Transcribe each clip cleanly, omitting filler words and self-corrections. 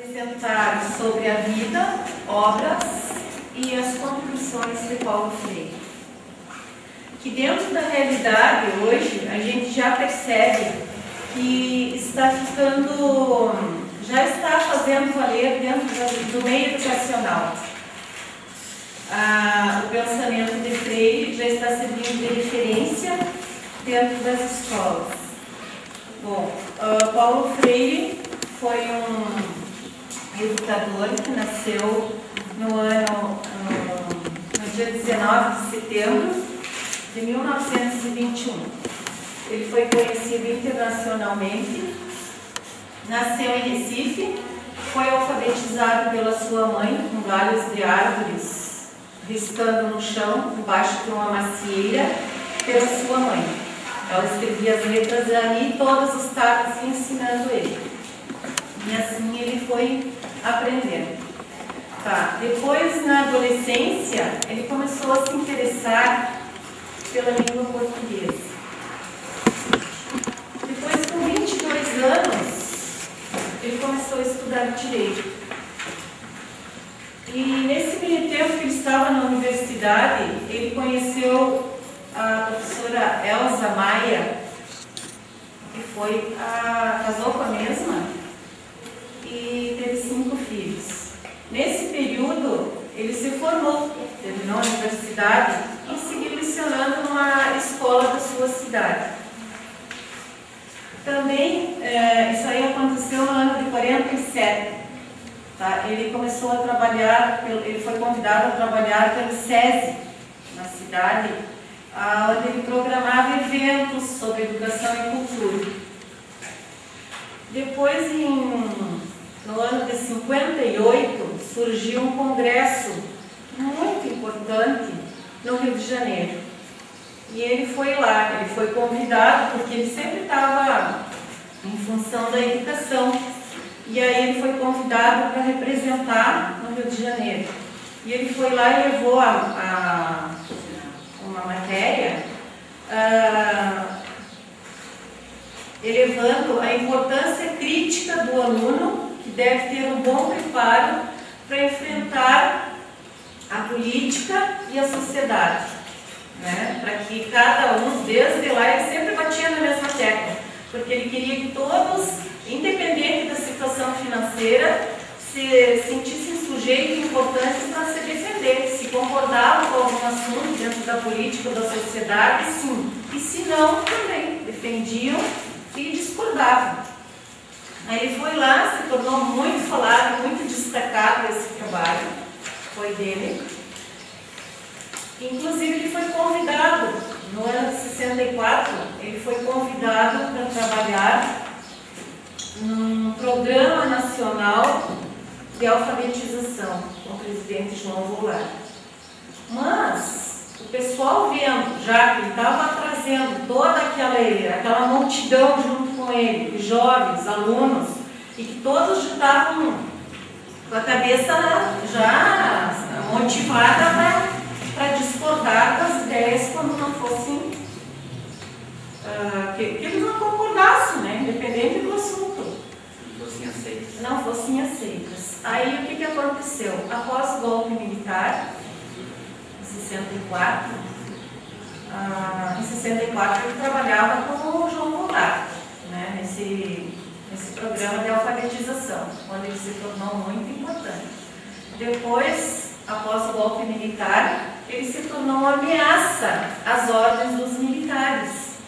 apresentar sobre a vida, obras e as contribuições de Paulo Freire. Que dentro da realidade hoje a gente já percebe que está ficando, já está fazendo valer dentro do meio educacional. O pensamento de Freire já está servindo de referência dentro das escolas. Bom, Paulo Freire foi um educador que nasceu no dia 19 de setembro de 1921. Ele foi conhecido internacionalmente, nasceu em Recife, foi alfabetizado pela sua mãe com galhos de árvores riscando no chão, embaixo de uma macieira, pela sua mãe. Ela escrevia as letras ali e todas as tardes ensinando ele. E assim ele foi aprendendo. Depois, na adolescência, ele começou a se interessar pela língua portuguesa. Depois, com 22 anos, ele começou a estudar Direito. E nesse meio tempo que ele estava na universidade, ele conheceu a professora Elza Maia, que casou com a mesma e teve 5 filhos. Nesse período, ele se formou, terminou a universidade e seguiu lecionando numa escola da sua cidade. Também, isso aí aconteceu no ano de 47. Ele começou a trabalhar, ele foi convidado a trabalhar pelo SESI, na cidade, onde ele programava eventos sobre educação e cultura. Depois, no ano de 58, surgiu um congresso muito importante no Rio de Janeiro. E ele foi lá, ele foi convidado, porque ele sempre estava em função da educação. E aí ele foi convidado para representar no Rio de Janeiro. E ele foi lá e levou uma matéria elevando a importância crítica do aluno, que deve ter um bom preparo para enfrentar a política e a sociedade. Para que cada um, desde lá, ele sempre batia na mesma tecla, porque ele queria que todos, independente da situação financeira, se sentissem sujeitos importantes para se defender. Se concordavam com algum assunto dentro da política ou da sociedade, sim. E se não, também defendiam e discordavam. Aí ele foi lá, se tornou muito falado, muito destacado esse trabalho, foi dele. Inclusive ele foi convidado, no ano de 64, ele foi convidado para trabalhar num programa nacional de alfabetização com o presidente João Goulart. Mas o pessoal vendo, já que ele estava trazendo toda aquela multidão junto com ele, de jovens, alunos, e que todos já estavam com a cabeça já motivada para discordar das ideias quando não fossem, que eles não concordassem, independente do assunto. Não fossem aceitas. Aí o que aconteceu? Após o golpe militar, em 64, ele trabalhava com o João Goulart, nesse programa de alfabetização, onde ele se tornou muito importante. Depois, após o golpe militar, ele se tornou uma ameaça às ordens dos militares.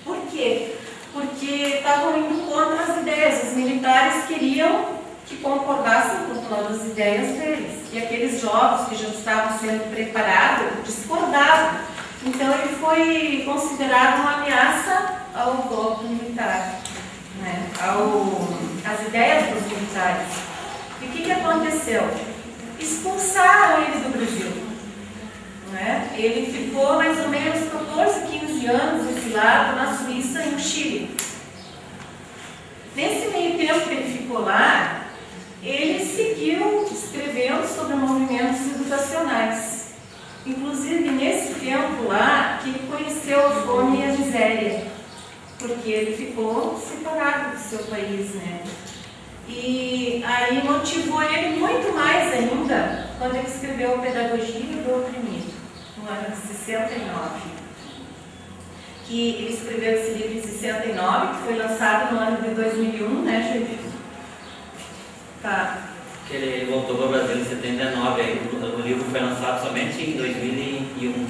Por quê? Porque estavam indo contra as ideias. Os militares queriam que concordassem com todas as ideias deles. E aqueles jovens que já estavam sendo preparados discordavam. Então ele foi considerado uma ameaça ao golpe militar, às ideias dos militares. E o que aconteceu? Expulsaram ele do Brasil. Ele ficou mais ou menos 14, 15 anos exilado na Suíça e no Chile. Nesse meio tempo que ele ficou lá, ele seguiu escrevendo sobre movimentos educacionais. Inclusive, nesse tempo lá, que ele conheceu a fome e a miséria, porque ele ficou separado do seu país, E aí motivou ele muito mais ainda quando ele escreveu a Pedagogia do Oprimido, no ano de 69. Que ele escreveu esse livro em 69, que foi lançado no ano de 2001, né, Júlio? Tá. Que ele voltou para o Brasil em 79, aí o livro foi lançado somente em 2001.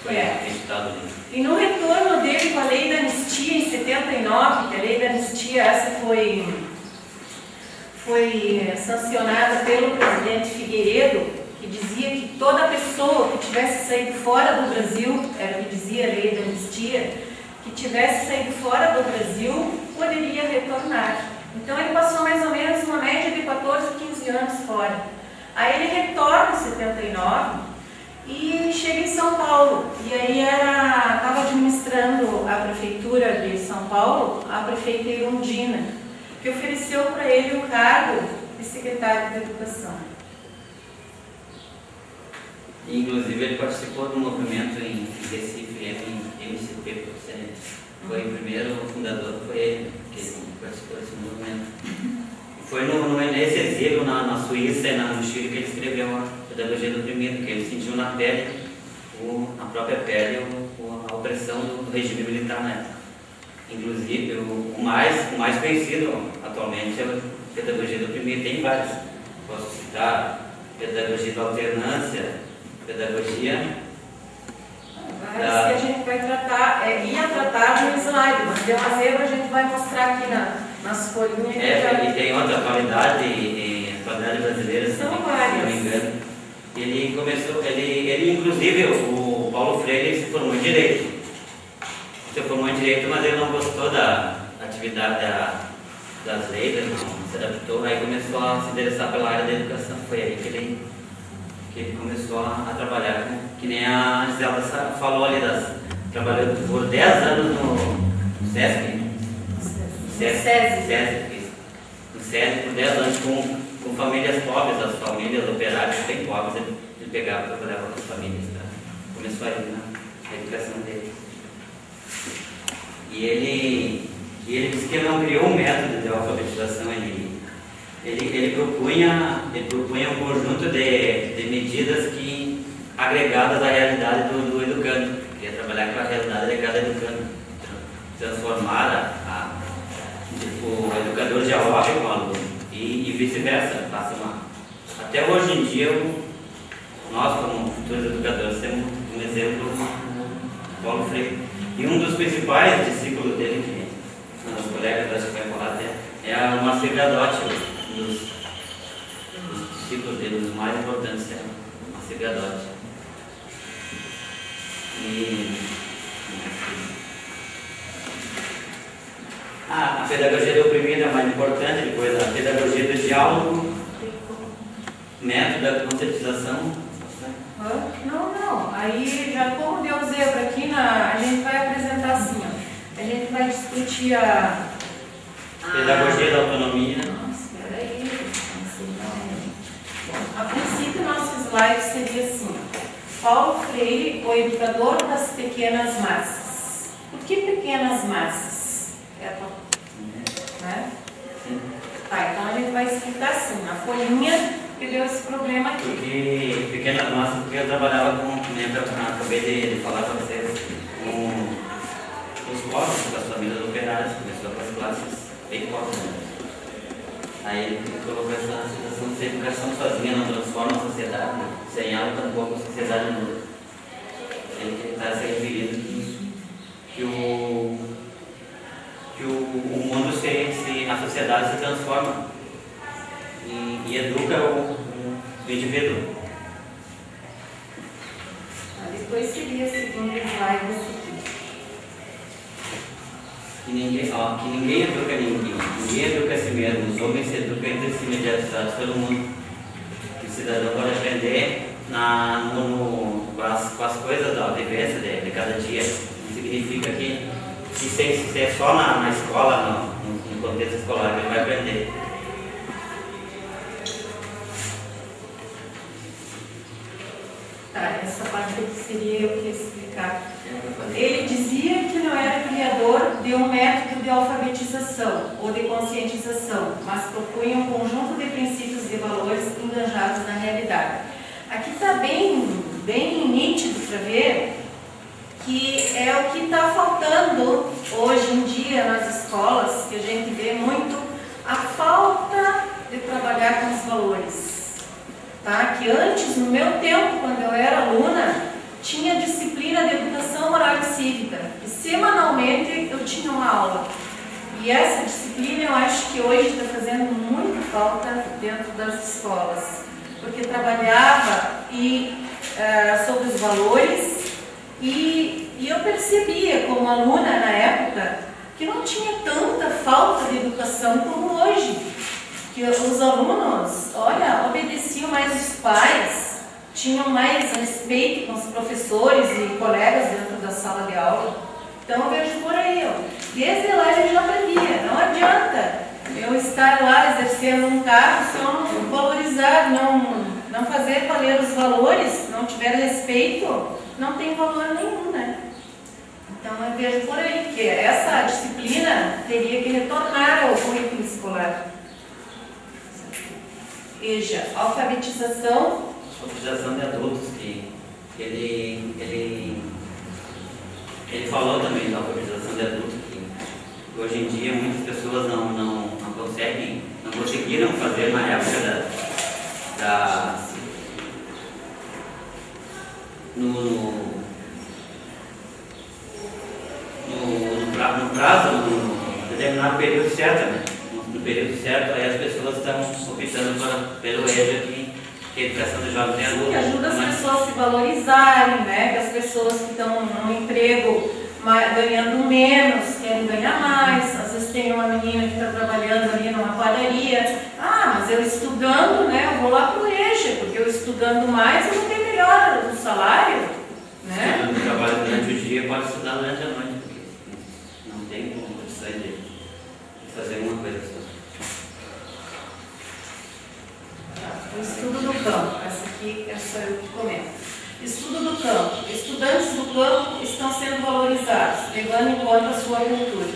Foi editado o livro. E no retorno dele com a Lei da Anistia em 79, que a Lei da Anistia essa foi sancionada pelo presidente Figueiredo, que dizia que toda pessoa que tivesse saído fora do Brasil, era o que dizia a Lei da Anistia, que tivesse saído fora do Brasil, poderia retornar. Então ele passou mais ou menos uma média de 14, 15 anos fora. Aí ele retorna em 79 e chega em São Paulo. E aí estava administrando a prefeitura de São Paulo, a prefeita Irundina, que ofereceu para ele o cargo de secretário de Educação. Inclusive ele participou do movimento em Recife, MCP, foi o primeiro fundador, foi ele que participou desse movimento. Foi nesse exílio na Suíça e no Chile que ele escreveu a Pedagogia do Oprimido, que ele sentiu na pele, na própria pele, a opressão do regime militar na época. Inclusive, o mais conhecido atualmente é a Pedagogia do Oprimido, tem vários. Posso citar Pedagogia da Alternância, Pedagogia que a gente vai tratar, ia tratar no slide, mas deu uma zebra, a gente vai mostrar aqui nas folhinhas. E tem outra atualidade brasileira, são se várias. não me engano. Ele começou, ele inclusive, o Paulo Freire se formou em Direito. Se formou em Direito, mas ele não gostou da atividade das leis, ele não se adaptou, aí começou a se interessar pela área da educação. Foi aí que ele começou a trabalhar, que nem a Gisela falou ali, trabalhou por 10 anos no SESC, no SESC por 10 anos com famílias pobres, as famílias operárias bem pobres, ele pegava e trabalhava com as famílias, tá? Começou aí a educação dele. E ele disse que ele não criou um método de alfabetização, ele propunha um conjunto de medidas que agregadas à realidade do educando. Queria trabalhar com a realidade de cada educando, transformar o educador dialógico com o aluno e vice-versa. Até hoje em dia, nós como futuros educadores temos um exemplo do Paulo Freire. E um dos principais discípulos dele, que os colegas acho que vai falar até, é o Moacir Gadotti, um dos discípulos dele, um dos mais importantes é o Moacir Gadotti. A pedagogia do oprimido é a mais importante, depois a pedagogia do diálogo, método da conscientização. Não. Aí, já como deu zebra aqui, a gente vai apresentar assim, ó. A gente vai discutir a pedagogia da autonomia. Nossa, espera aí. Bom, a princípio, nosso slide seria assim, ó. Paulo Freire, o educador das pequenas massas. Por que pequenas massas? Né? Tá, então a gente vai explicar assim, a folhinha que deu esse problema aqui. Porque pequenas massas, porque eu trabalhava acabei de falar para vocês, com os pobres, com as famílias operárias, começou com as classes bem pobres. Aí ele colocou essa situação de educação sozinha não transforma a sociedade, sem ela tampouco a sociedade muda. Ele está se referindo que o mundo, a sociedade se transforma e educa o indivíduo. Depois seria o segundo slide aqui. Que ninguém educa ninguém educa a si mesmo, os homens se educam entre si mediatizados pelo mundo. Que o cidadão pode aprender com as coisas da vivência de cada dia. Não significa que se é só na escola, no contexto escolar, que ele vai aprender. Tá, essa parte aqui seria eu que explicar. Ele dizia que não era criador de um método de alfabetização ou de conscientização, mas propunha um conjunto de princípios e valores enganjados na realidade. Aqui está bem nítido para ver que é o que está faltando hoje em dia nas escolas, que a gente vê muito a falta de trabalhar com os valores. Tá? Que antes, no meu tempo, quando eu era aluna, tinha disciplina de educação moral e cívica, e semanalmente eu tinha uma aula. E essa disciplina eu acho que hoje está fazendo muita falta dentro das escolas, porque trabalhava sobre os valores e eu percebia como aluna na época que não tinha tanta falta de educação como hoje, que os alunos, olha, obedeciam mais os pais, tinham mais respeito com os professores e colegas dentro da sala de aula. Então eu vejo por aí, ó, desde lá eu já aprendia, não adianta eu estar lá exercendo um cargo se eu não valorizar, não fazer valer os valores, não tiver respeito, não tem valor nenhum, né? Então eu vejo por aí que essa disciplina teria que retornar ao currículo escolar. Veja, alfabetização de adultos, que ele falou também da alfabetização de adultos, que hoje em dia muitas pessoas não conseguiram fazer na época no prazo, no determinado período certo, né? No período certo, aí as pessoas estão optando pelo EJA, que é educação de jovens e adultos. Que ajuda as pessoas a se valorizarem, né? Que as pessoas que estão no emprego ganhando menos, querem ganhar mais. Às vezes tem uma menina que está trabalhando ali numa padaria. Ah, mas eu estudando, né? Eu vou lá para o EJA, porque eu estudando mais eu vou ter melhor o salário, né? Estudando trabalho durante o dia, pode estudar durante a noite, porque não tem condições de fazer uma coisa só. O estudo do campo, essa eu que comento. Estudo do campo. Estudantes do campo estão sendo valorizados, levando em conta a sua cultura.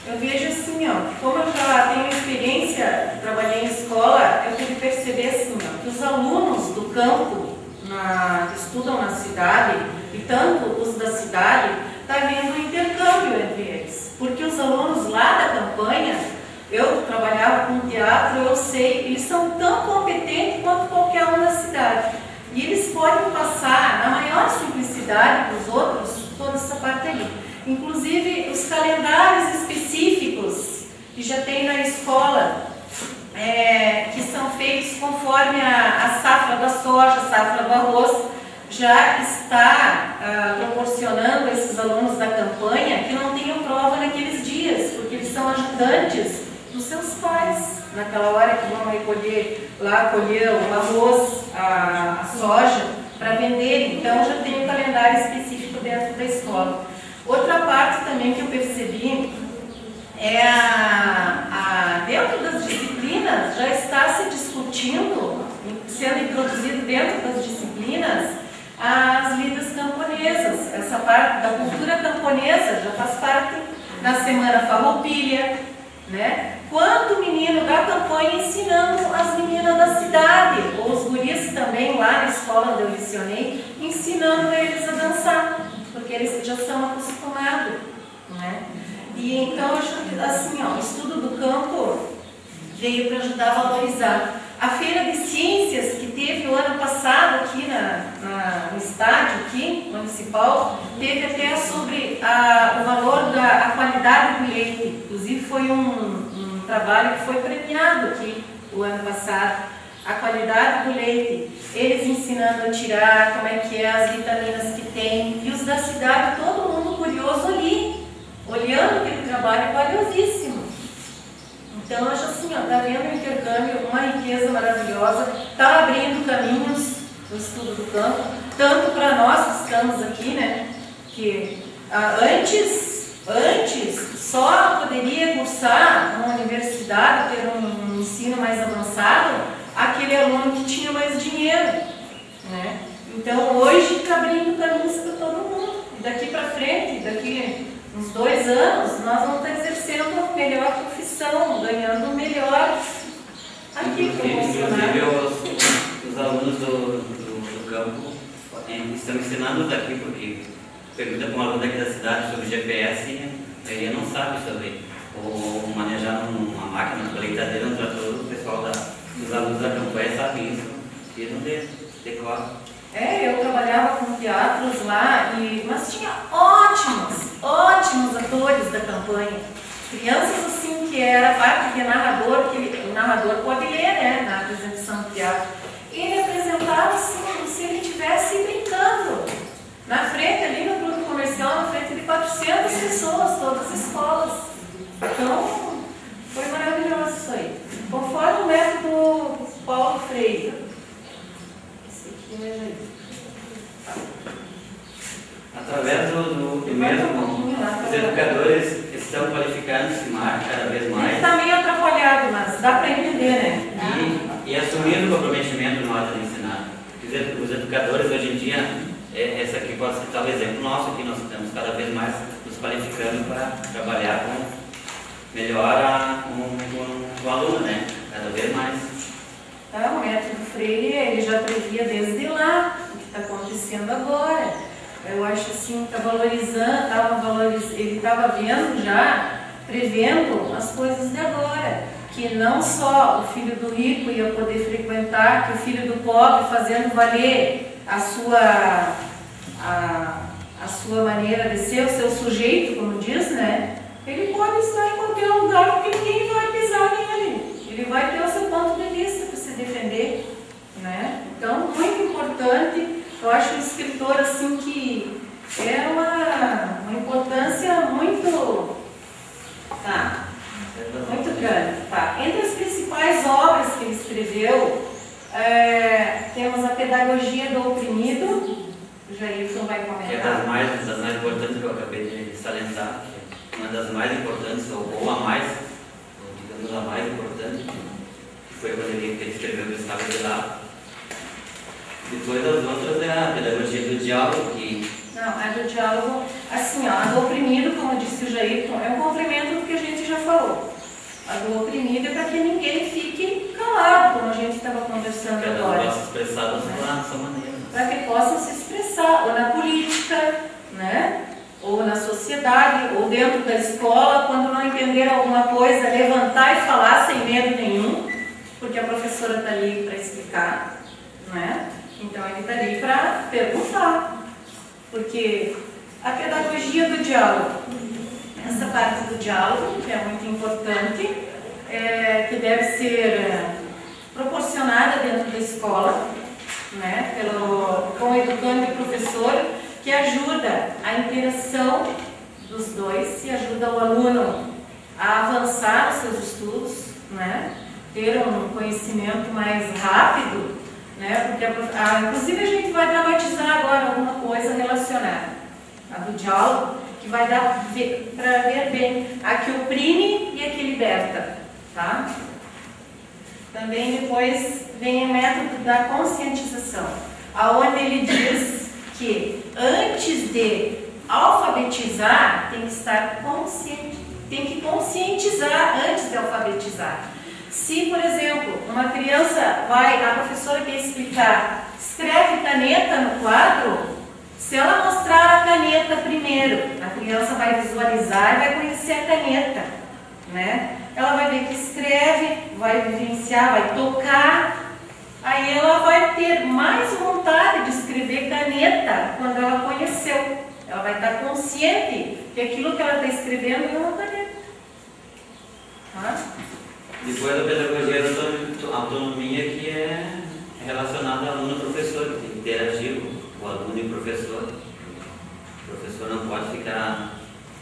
Eu vejo assim, ó, como eu já tenho experiência, trabalhei em escola, eu pude perceber assim, ó, que os alunos do campo que estudam na cidade, e tanto os da cidade, está havendo um intercâmbio entre eles. Porque os alunos lá da campanha, eu trabalhava com teatro, eu sei, eles são tão competentes quanto qualquer um da cidade. E eles podem passar, na maior simplicidade para os outros, toda essa parte ali. Inclusive, os calendários específicos que já tem na escola, que são feitos conforme a safra da soja, a safra do arroz, já está proporcionando a esses alunos da campanha que não tenham prova naqueles dias, porque eles são ajudantes dos seus pais, naquela hora que vão colher o arroz, a soja, para vender. Então já tem um calendário específico dentro da escola. Outra parte também que eu percebi é dentro das disciplinas já está se discutindo, sendo introduzido dentro das disciplinas, as lidas camponesas. Essa parte da cultura camponesa já faz parte na Semana Farroupilha, né? Quanto menino da campanha ensinando as meninas da cidade, ou os guris também lá na escola onde eu lecionei, ensinando eles a dançar, porque eles já são acostumados, né? E então, assim, ó, o estudo do campo veio para ajudar a valorizar. A feira de ciências que teve o ano passado aqui no estádio aqui, municipal, teve até sobre o valor da qualidade do leite. Inclusive foi um trabalho que foi premiado aqui o ano passado. A qualidade do leite, eles ensinando a tirar como é que é as vitaminas que tem. E os da cidade, todo mundo curioso ali, olhando aquele trabalho valiosíssimo. Então, eu acho assim, está havendo um intercâmbio, uma riqueza maravilhosa, está abrindo caminhos no estudo do campo, tanto para nós que estamos aqui, né, que antes só poderia cursar uma universidade, ter um ensino mais avançado, aquele aluno que tinha mais dinheiro, né? Então, hoje está abrindo caminhos para todo mundo. daqui para frente, daqui uns 2 anos, nós vamos estar exercendo a melhor profissão, ganhando melhor aqui como funcionário. Inclusive os alunos do campo estão ensinando daqui, porque pergunta para um aluno daqui da cidade sobre GPS, ele não sabe sobre, ou manejar uma máquina, uma colheitadeira, um trator, o pessoal dos alunos da campanha sabe isso, e não decora. Eu trabalhava com teatros lá, mas tinha ótimos atores da campanha. Crianças assim que era parte de narrador, que o narrador pode ler, né, na apresentação do teatro. Ele apresentava assim, como se ele estivesse brincando. Na frente, ali no grupo comercial, na frente de 400 pessoas, todas as escolas. Então, foi maravilhoso isso aí. Conforme o método Paulo Freire. Esse aqui é aí. Através do mesmo, os educadores estão qualificando-se cada vez mais. Ele está meio atrapalhado, mas dá para entender, né? E assumindo o comprometimento na hora de ensinar. Os educadores hoje em dia, esse aqui pode ser o exemplo nosso, que nós estamos cada vez mais nos qualificando para trabalhar melhor com o aluno, né? Cada vez mais. O método Freire, ele já previa desde lá o que está acontecendo agora. Eu acho assim, ele estava vendo já, prevendo as coisas de agora. Que não só o filho do rico ia poder frequentar, que o filho do pobre, fazendo valer a sua maneira de ser, o seu sujeito, como diz, né? Ele pode estar em qualquer lugar, porque ninguém vai pisar nele. Ele vai ter o seu ponto de vista para se defender, né? Então, muito importante. Eu acho o escritor assim que é uma importância muito grande. Tá. Entre as principais obras que ele escreveu, temos a Pedagogia do Oprimido. O Jailson vai comentar. Que é das mais importantes que eu acabei de salientar. Uma das mais importantes, ou a mais, ou digamos a mais importante, que foi quando ele escreveu o Gustavo de lá. Depois das outras é a Pedagogia do Diálogo, que... Não, a do diálogo, assim, a do oprimido, como disse o Jair, é um complemento do que a gente já falou. A do oprimido é para que ninguém fique calado, como a gente estava conversando agora. Para que possa expressar da sua maneira. Para que possam se expressar, ou na política, né? Ou na sociedade, ou dentro da escola, quando não entenderam alguma coisa, levantar e falar sem medo nenhum, porque a professora está ali para explicar, né? Então ele está ali para perguntar. Porque a pedagogia do diálogo, essa parte do diálogo, que é muito importante, que deve ser proporcionada dentro da escola, né, com o educando e professor, que ajuda a interação dos dois e ajuda o aluno a avançar os seus estudos, né, ter um conhecimento mais rápido, né, porque inclusive a gente vai dramatizar agora alguma coisa relacionada a do diálogo, que vai dar para ver bem a que oprime e a que liberta, tá? Também depois vem o método da conscientização, aonde ele diz que antes de alfabetizar tem que estar consciente, tem que conscientizar antes de alfabetizar. Se, por exemplo, uma criança a professora quer explicar, escreve caneta no quadro, se ela mostrar a caneta primeiro, a criança vai visualizar e vai conhecer a caneta, né? Ela vai ver que escreve, vai vivenciar, vai tocar, aí ela vai ter mais vontade de escrever caneta quando ela conheceu. Ela vai estar consciente que aquilo que ela está escrevendo é uma caneta. Tá? Depois a pedagogia da autonomia, que é relacionada ao aluno-professor, que tem que interagir o aluno e o professor. O professor não pode ficar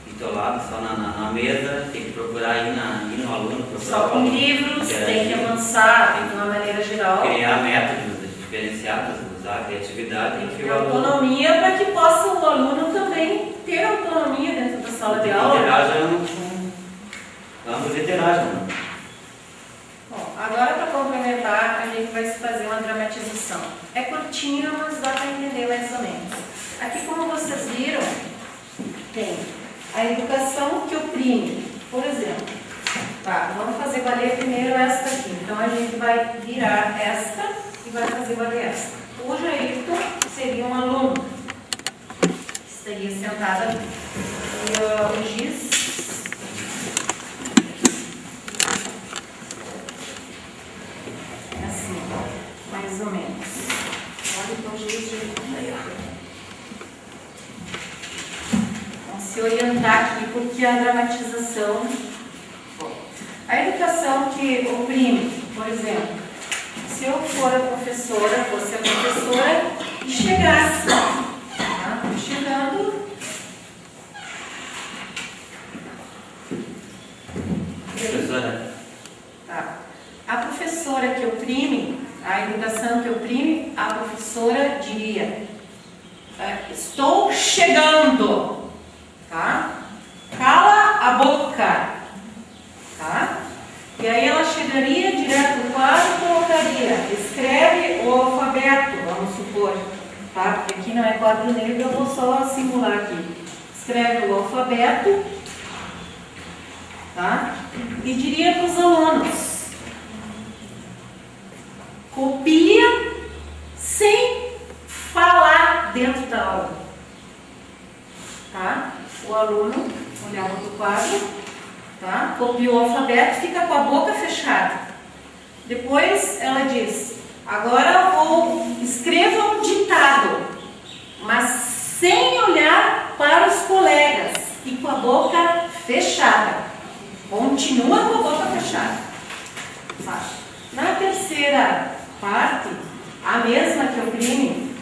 bitolado só na mesa, tem que procurar ir no aluno. Só com livros, tem que avançar de uma maneira geral. Criar métodos diferenciados, usar a criatividade. Tem que ter autonomia para que possa o aluno também ter autonomia dentro da sala de aula. Ambos interagem. Bom, agora para complementar, a gente vai fazer uma dramatização. É curtinho, mas dá para entender mais ou menos. Aqui, como vocês viram, tem a educação que oprime. Por exemplo, tá, vamos fazer valer primeiro esta aqui. Então a gente vai virar esta e vai fazer valer esta. O Jairton seria um aluno. Estaria sentado ali. E o Giz é assim, mais ou menos. Olha então o Giz aí, ó. Se orientar aqui, porque a dramatização, a educação que oprime, por exemplo, se eu for a professora, fosse a professora e chegasse, tá? Chegando, Professora. tá. A professora que oprime, a educação que oprime, a professora diria: estou chegando. Tá? Cala a boca, tá? E aí ela chegaria direto no quadro e colocaria: escreve o alfabeto, vamos supor, tá? Porque aqui não é quadro negro, eu vou só simular aqui. Escreve o alfabeto, tá? E diria para os alunos: copia sem falar dentro da aula, tá? O aluno olhava para o quadro, tá? Copiou o alfabeto, fica com a boca fechada. Depois ela diz: agora escreva um ditado, mas sem olhar para os colegas e com a boca fechada. Continua com a boca fechada. Tá? Na terceira parte, a mesma que oprime,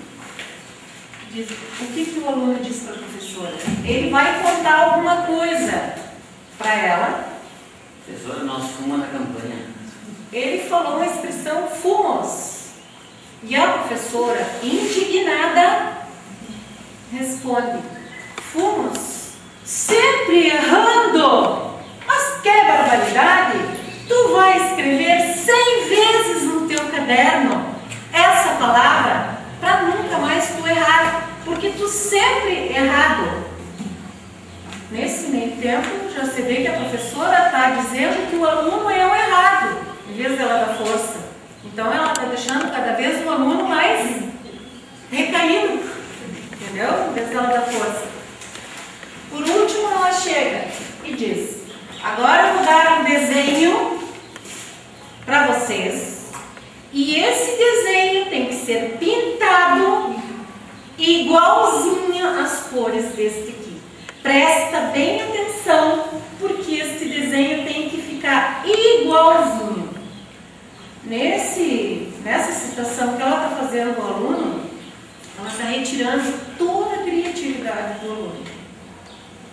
diz, o que o aluno diz para a professora? Ele vai contar alguma coisa para ela. Professora, nós fumamos na campanha. Ele falou uma expressão fumos. E a professora, indignada, responde: fumos? Sempre errando! Mas que barbaridade! Tu vai escrever 100 vezes no teu caderno essa palavra para nunca mais tu errar, porque tu sempre errado. Nesse meio tempo, já se vê que a professora está dizendo que o aluno é o errado, em vez dela dar força. Então ela está deixando cada vez o aluno mais recaído, entendeu? Em vez dela dar força. Por último, ela chega e diz: agora eu vou dar um desenho para vocês. E esse desenho tem que ser pintado igualzinho às cores deste aqui. Presta bem atenção, porque este desenho tem que ficar igualzinho. Nessa citação que ela está fazendo do aluno, ela está retirando toda a criatividade do aluno.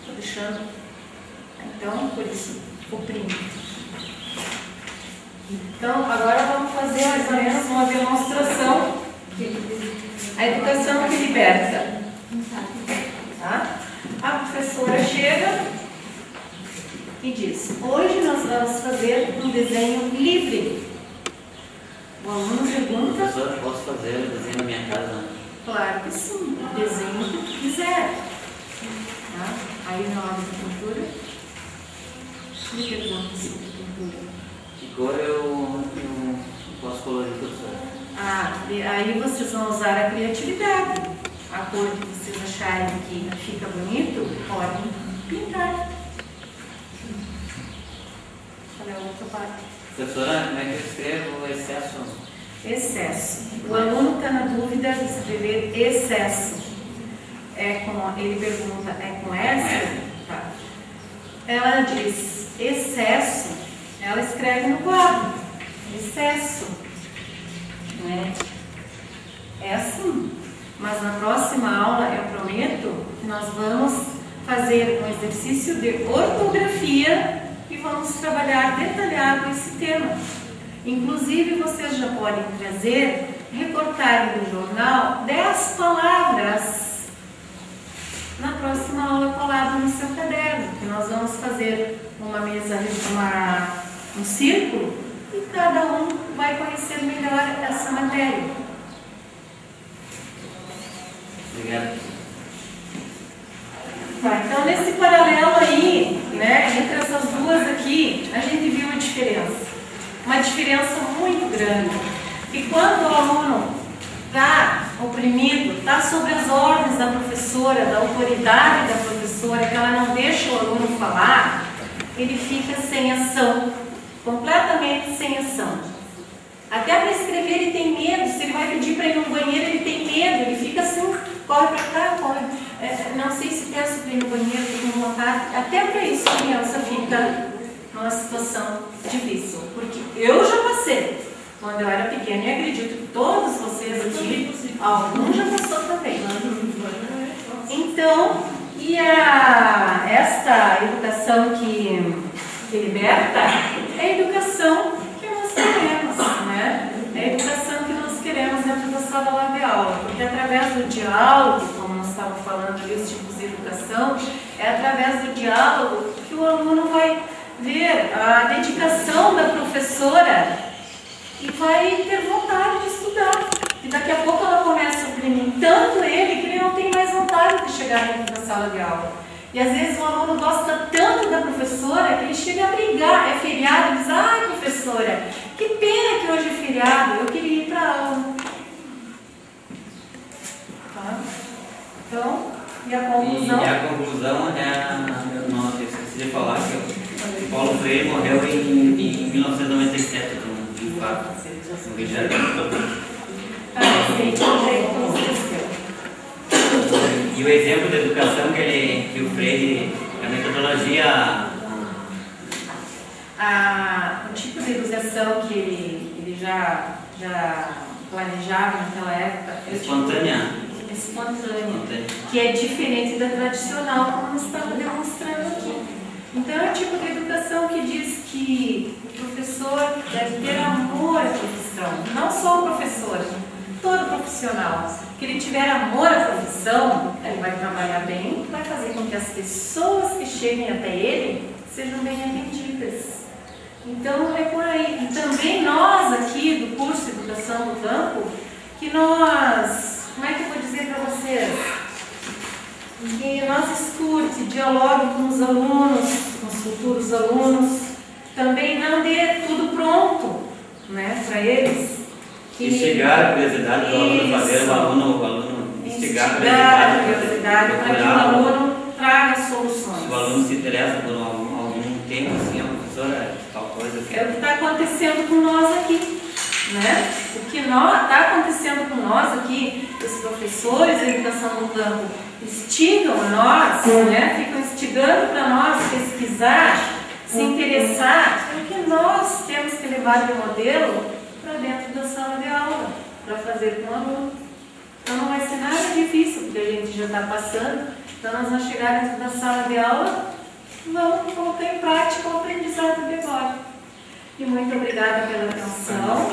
Estou deixando. Então, por isso, oprime. Então, agora vamos fazer mais ou menos uma demonstração. A educação que liberta. Tá? A professora chega e diz: hoje nós vamos fazer um desenho livre. O aluno pergunta: Professora, posso fazer o desenho na minha casa? Claro que sim, o desenho que tu quiser. Tá? Aí na hora da pintura, me pergunta sobre pintura. Que cor eu posso colorir, professora? Aí vocês vão usar a criatividade. A cor que vocês acharem que fica bonito, podem pintar. Olha a outra parte. Professora, como é que eu escrevo excesso? Excesso. O aluno está na dúvida de escrever excesso. Ele pergunta: é com S? Tá. Ela diz excesso. Ela escreve no quadro: excesso. Né? É assim. Mas na próxima aula eu prometo que nós vamos fazer um exercício de ortografia e vamos trabalhar detalhado esse tema. Inclusive vocês já podem trazer, recortarem do jornal 10 palavras na próxima aula colado no seu caderno, que nós vamos fazer uma mesa, um círculo, e cada um vai conhecer melhor essa matéria. Obrigado. Tá, então, nesse paralelo aí, né, entre essas duas aqui, a gente viu a diferença. Uma diferença muito grande. E quando o aluno está oprimido, está sob as ordens da professora, da autoridade da professora, que ela não deixa o aluno falar, ele fica sem ação, completamente sem ação. Até para escrever ele tem medo, se ele vai pedir para ir no banheiro ele tem medo, ele fica assim, corre para cá, corre. Não sei se peço para ir no banheiro, estou com vontade. Até para isso a criança fica numa situação difícil, porque eu já passei. Quando eu era pequena, e acredito que todos vocês aqui, algum já passou também. Então, e esta educação que liberta é a educação que nós queremos, né? É a educação que nós queremos dentro da sala de aula, porque através do diálogo, como nós estávamos falando ali, os tipos de educação, é através do diálogo que o aluno vai ver a dedicação da professora e vai ter vontade de estudar. E daqui a pouco ela começa a oprimir tanto ele que ele não tem mais vontade de chegar dentro da sala de aula. E às vezes o aluno gosta tanto da professora que ele chega a brigar. É feriado, ele diz: ai, professora, que pena que hoje é feriado, eu queria ir para a aula. Tá? Então, e a conclusão? E a conclusão é, não, eu esqueci de falar que o Paulo Freire morreu em 1997, no infarto, no Rio de Janeiro. E o exemplo de educação que o Freire, a metodologia... O tipo de educação que ele já planejava naquela época... Espontânea. Espontânea, que é diferente da tradicional, como nós estamos demonstrando aqui. Então, é o tipo de educação que diz que o professor deve ter amor à profissão, não só o professor, todo profissional. Que ele tiver amor à profissão, ele vai trabalhar bem, vai fazer com que as pessoas que cheguem até ele sejam bem atendidas. Então, é por aí. E também nós aqui do curso de Educação do Campo, que nós, como é que eu vou dizer para vocês? Que nós escute, dialogue com os alunos, com os futuros alunos, também não dê tudo pronto, né, para eles. Instigar a curiosidade do aluno, fazer o aluno instigar a curiosidade para que o aluno traga soluções. Se o aluno se interessa por algum tema, assim, a professora, tal coisa. Assim. É o que está acontecendo com nós aqui, né? O que está acontecendo com nós aqui, os professores de educação no campo instigam nós, né? Ficam instigando para nós pesquisar, se interessar, porque nós temos que levar de modelo para dentro da sala de aula, para fazer com o aluno. Então não vai ser nada difícil, porque a gente já está passando. Então nós vamos chegar dentro da sala de aula, vamos colocar em prática o aprendizado de agora. E muito obrigada pela atenção.